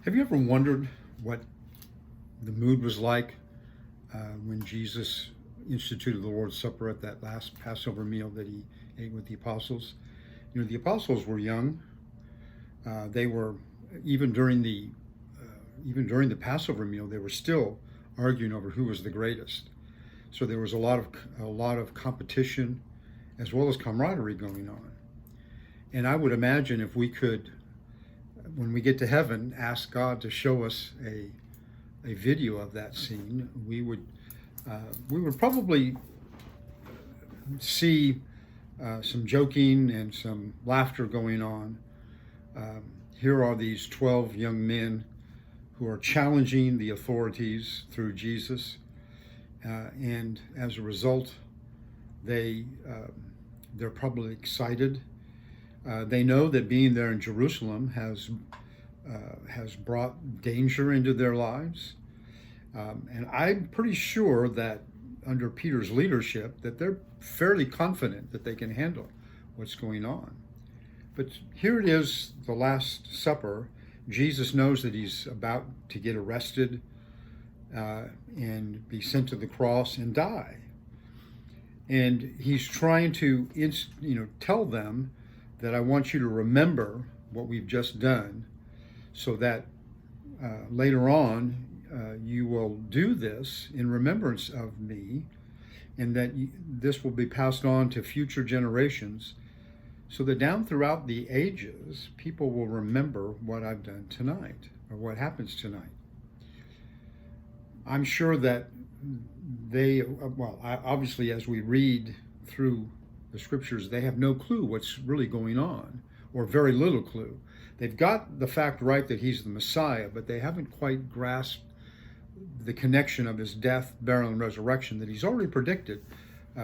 Have you ever wondered what the mood was like when Jesus instituted the Lord's Supper at that last Passover meal that he ate with the apostles? You know, the apostles were young. They were even during the even during the Passover meal, they were still arguing over who was the greatest. So there was a lot of competition as well as camaraderie going on. And I would imagine if we could, when we get to heaven, ask God to show us a video of that scene, we would probably see some joking and some laughter going on. Here are these 12 young men who are challenging the authorities through Jesus, and as a result, they're probably excited. They know that being there in Jerusalem has brought danger into their lives, and I'm pretty sure that under Peter's leadership, that they're fairly confident that they can handle what's going on. But here it is, the Last Supper. Jesus knows that he's about to get arrested and be sent to the cross and die. And he's trying to, tell them that I want you to remember what we've just done, so that later on you will do this in remembrance of me, and that this will be passed on to future generations, so that down throughout the ages, people will remember what I've done tonight, or what happens tonight. I'm sure that obviously, as we read through the scriptures, they have no clue what's really going on, or very little clue. They've got the fact right that he's the Messiah, but they haven't quite grasped the connection of his death, burial, and resurrection that he's already predicted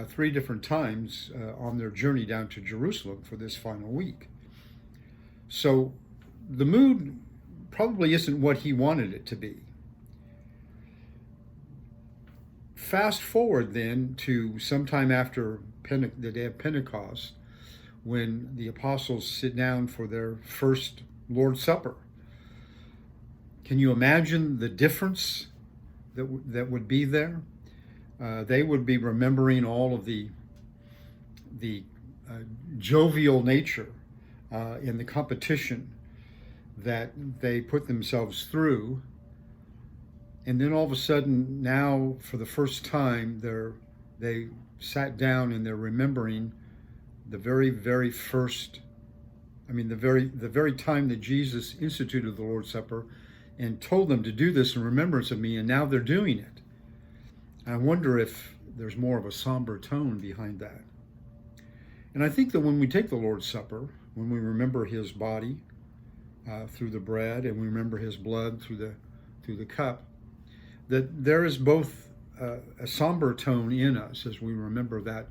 3 different times on their journey down to Jerusalem for this final week. So the mood probably isn't what he wanted it to be. Fast forward then to sometime after the day of Pentecost, when the apostles sit down for their first Lord's Supper. Can you imagine the difference that would be there? They would be remembering all of the jovial nature in the competition that they put themselves through. And then all of a sudden, now for the first time, they sat down and they're remembering the very time that Jesus instituted the Lord's Supper and told them to do this in remembrance of me, and now they're doing it. I wonder if there's more of a somber tone behind that. And I think that when we take the Lord's Supper, when we remember his body through the bread, and we remember his blood through the cup, that there is both a somber tone in us as we remember that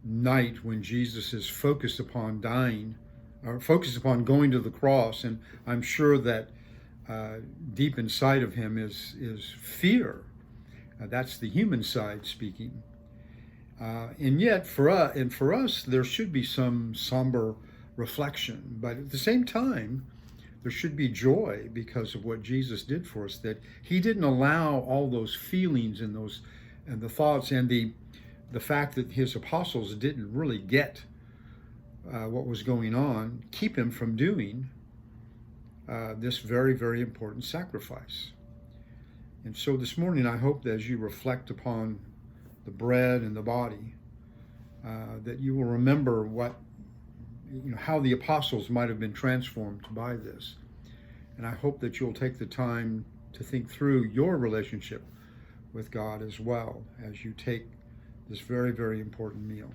night when Jesus is focused upon dying, or focused upon going to the cross. And I'm sure that deep inside of him is fear. That's the human side speaking. And yet for us, there should be some somber reflection. But at the same time, there should be joy because of what Jesus did for us, that he didn't allow all those feelings and the thoughts and the fact that his apostles didn't really get what was going on, keep him from doing this very, very important sacrifice. And so this morning, I hope that as you reflect upon the bread and the body, that you will remember how the apostles might have been transformed by this. And I hope that you'll take the time to think through your relationship with God as well as you take this very, very important meal.